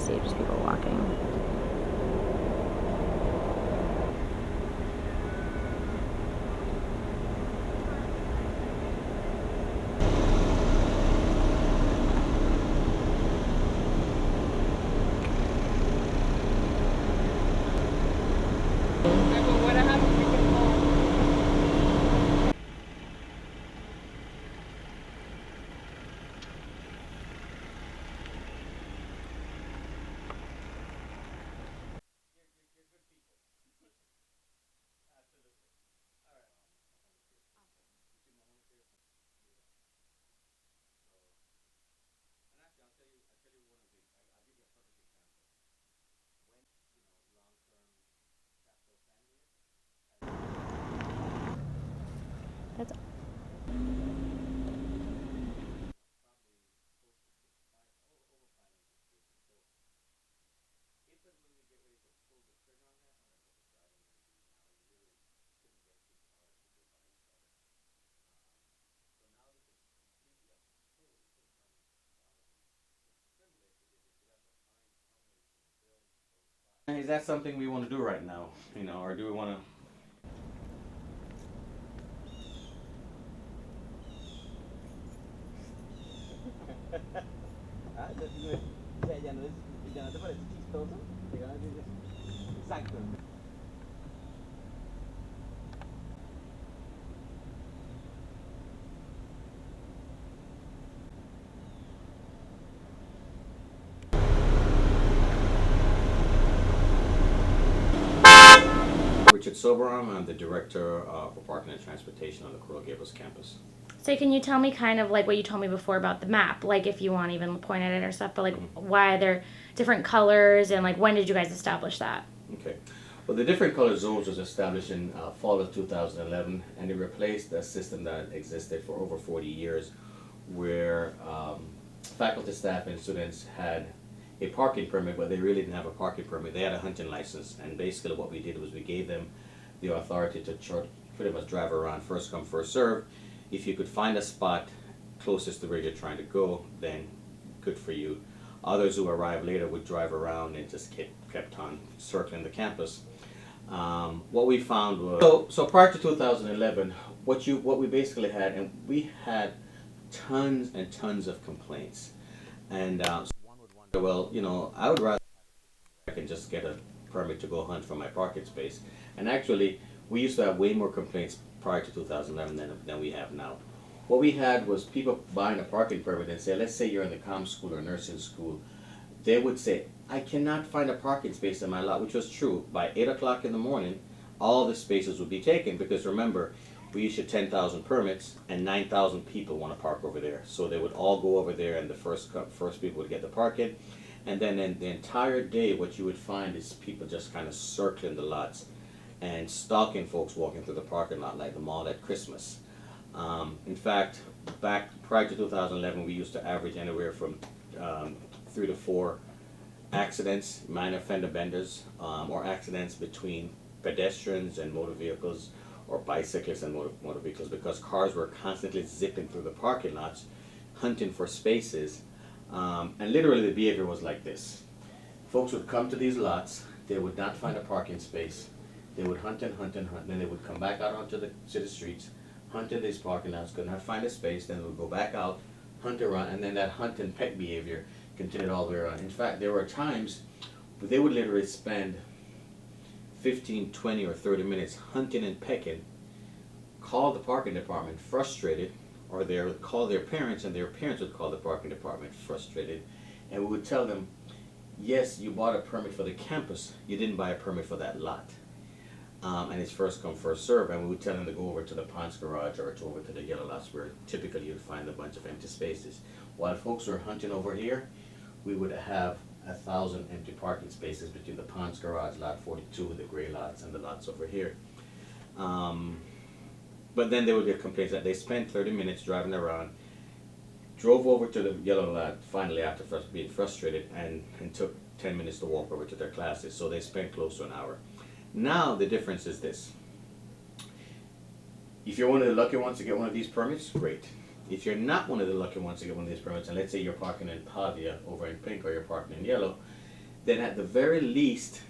see just people walking. That's Is that something we want to do right now? Or do we want to? Ah, ya no te parece chistoso. Llegar y dices, exacto. Richard Soberum. I'm the director for parking and transportation on the Coral Gables campus. So can you tell me kind of like what you told me before about the map, like if you want to even point at it or stuff, but like why are there different colors and like when did you guys establish that? Okay. Well, the different color zones was established in fall of 2011, and it replaced a system that existed for over 40 years, where faculty, staff, and students had a parking permit, but they really didn't have a parking permit. They had a hunting license, and basically what we did was we gave them the authority to pretty much drive around, first come, first serve. If you could find a spot closest to where you're trying to go, then good for you. Others who arrived later would drive around and just kept on circling the campus. What we found was so prior to 2011, what we basically had, and we had tons and tons of complaints, and so one would wonder, well, I would rather I can just get a permit to go hunt for my parking space, and actually we used to have way more complaints prior to 2011 than we have now. What we had was people buying a parking permit and say, let's say you're in the comm school or nursing school, they would say, I cannot find a parking space in my lot, which was true. By 8 o'clock in the morning, all the spaces would be taken because remember, we issued 10,000 permits and 9,000 people want to park over there. So they would all go over there and the first people would get the parking. And then in the entire day, what you would find is people just kind of circling the lots and stalking folks walking through the parking lot like the mall at Christmas. In fact, back prior to 2011, we used to average anywhere from 3 to 4 accidents, minor fender benders, or accidents between pedestrians and motor vehicles, or bicyclists and motor vehicles, because cars were constantly zipping through the parking lots, hunting for spaces, and literally the behavior was like this. Folks would come to these lots, they would not find a parking space, they would hunt and hunt and hunt, then they would come back out onto the city streets, hunt in these parking lots, could not find a space, then they would go back out, hunt around, and then that hunt and peck behavior continued all the way around. In fact, there were times where they would literally spend 15, 20, or 30 minutes hunting and pecking, call the parking department frustrated, or they would call their parents, and their parents would call the parking department frustrated, and we would tell them, yes, you bought a permit for the campus, you didn't buy a permit for that lot. And it's first come, first serve, and we would tell them to go over to the Ponce garage or over to the yellow lots where typically you'd find a bunch of empty spaces. While folks were hunting over here, we would have 1,000 empty parking spaces between the Ponce garage, lot 42, the gray lots, and the lots over here. But then they would get complaints that they spent 30 minutes driving around, drove over to the yellow lot finally after being frustrated, and took 10 minutes to walk over to their classes. So they spent close to an hour. Now the difference is this. If you're one of the lucky ones to get one of these permits, great. If you're not one of the lucky ones to get one of these permits, and let's say you're parking in Pavia over in pink or you're parking in yellow, then at the very least,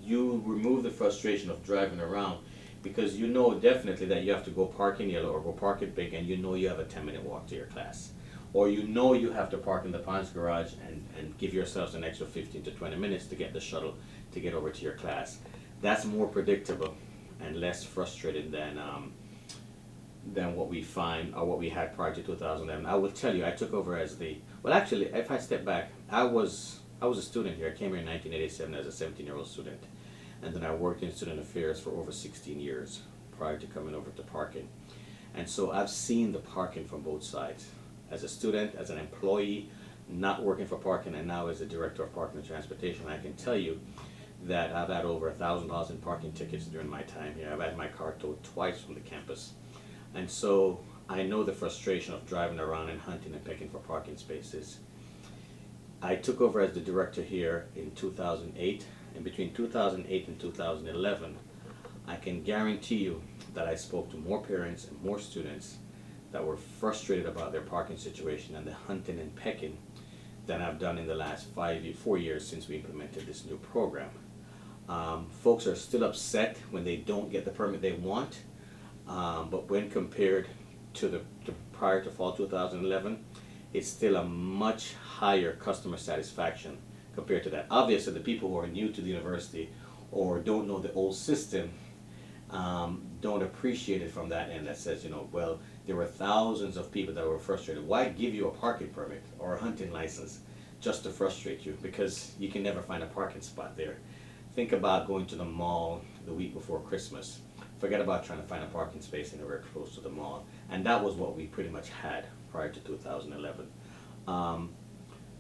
you remove the frustration of driving around, because you know definitely that you have to go park in yellow or go park in pink, and you know you have a 10-minute walk to your class. Or you know you have to park in the Ponds garage and give yourselves an extra 15 to 20 minutes to get the shuttle to get over to your class. That's more predictable and less frustrating than what we find or what we had prior to 2011. I will tell you, I took over as well actually, if I step back, I was a student here. I came here in 1987 as a 17-year-old student. And then I worked in student affairs for over 16 years prior to coming over to parking. And so I've seen the parking from both sides. As a student, as an employee, not working for parking, and now as a director of parking and transportation, I can tell you that I've had over $1,000 in parking tickets during my time here. I've had my car towed twice from the campus. And so I know the frustration of driving around and hunting and pecking for parking spaces. I took over as the director here in 2008, and between 2008 and 2011, I can guarantee you that I spoke to more parents and more students that were frustrated about their parking situation and the hunting and pecking than I've done in the last 4 years since we implemented this new program. Folks are still upset when they don't get the permit they want, but when compared to prior to fall 2011, it's still a much higher customer satisfaction compared to that. Obviously, the people who are new to the university or don't know the old system don't appreciate it from that end. That says, you know, well, there were thousands of people that were frustrated. Why give you a parking permit or a hunting license just to frustrate you? Because you can never find a parking spot there. Think about going to the mall the week before Christmas. Forget about trying to find a parking space anywhere close to the mall. And that was what we pretty much had prior to 2011.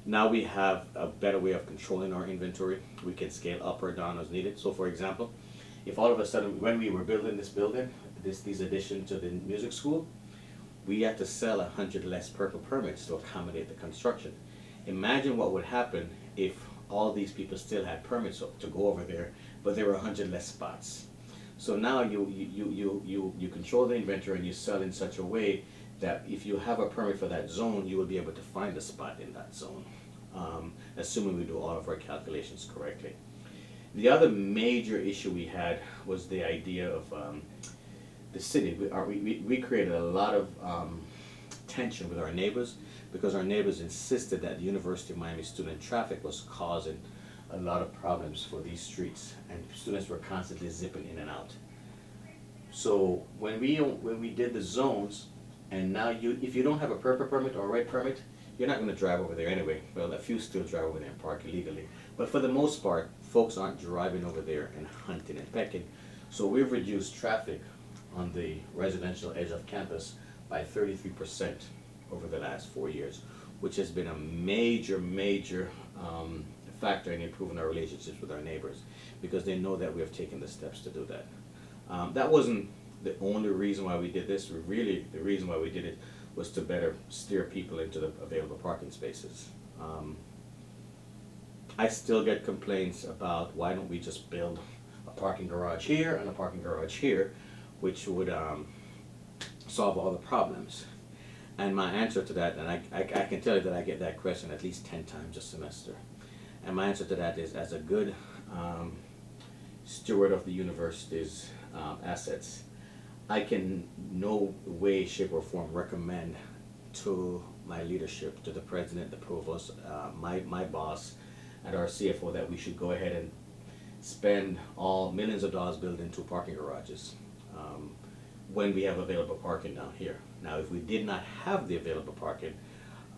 Now we have a better way of controlling our inventory. We can scale up or down as needed. So for example, if all of a sudden, when we were building this building, these additions to the music school, we had to sell 100 less purple permits to accommodate the construction. Imagine what would happen if all these people still had permits to go over there, but there were 100 less spots. So now you control the inventory and you sell in such a way that if you have a permit for that zone, you will be able to find a spot in that zone, assuming we do all of our calculations correctly. The other major issue we had was the idea of the city. We created a lot of tension with our neighbors because our neighbors insisted that the University of Miami student traffic was causing a lot of problems for these streets, and students were constantly zipping in and out. So when we did the zones, and now if you don't have a purple permit or a red permit, you're not going to drive over there anyway. Well, a few still drive over there and park illegally, but for the most part, folks aren't driving over there and hunting and pecking. So we've reduced traffic on the residential edge of campus by 33% over the last 4 years, which has been a major factor in improving our relationships with our neighbors, because they know that we have taken the steps to do that. That wasn't the only reason why we did this. Really, the reason why we did it was to better steer people into the available parking spaces. I still get complaints about why don't we just build a parking garage here and a parking garage here, which would solve all the problems. And my answer to that, and I can tell you that I get that question at least 10 times a semester. And my answer to that is, as a good steward of the university's assets, I can no way, shape, or form recommend to my leadership, to the president, the provost, my boss, and our CFO that we should go ahead and spend all millions of dollars building 2 parking garages when we have available parking down here. Now, if we did not have the available parking,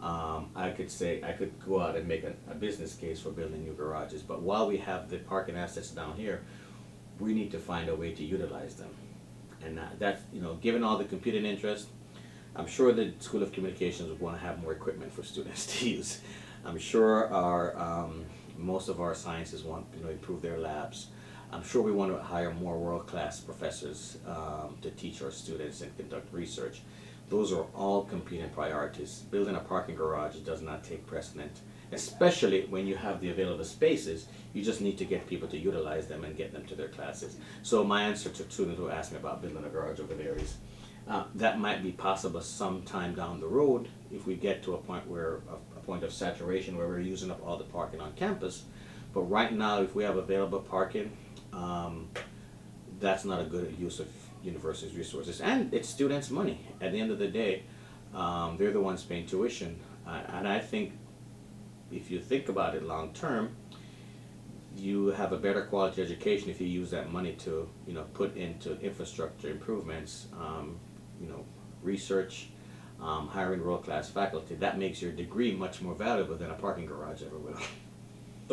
I could go out and make a business case for building new garages. But while we have the parking assets down here, we need to find a way to utilize them. And that's, you know, given all the computing interest, I'm sure the School of Communications would want to have more equipment for students to use. I'm sure most of our sciences want to improve their labs. I'm sure we want to hire more world-class professors to teach our students and conduct research. Those are all competing priorities. Building a parking garage does not take precedent, especially when you have the available spaces. You just need to get people to utilize them and get them to their classes. So my answer to students who ask me about building a garage over there is that might be possible sometime down the road if we get to a point of saturation where we're using up all the parking on campus. But right now, if we have available parking, um, that's not a good use of university's resources. And it's students' money. At the end of the day, they're the ones paying tuition. And I think if you think about it long term, you have a better quality education if you use that money to, put into infrastructure improvements, research, hiring world-class faculty. That makes your degree much more valuable than a parking garage ever will.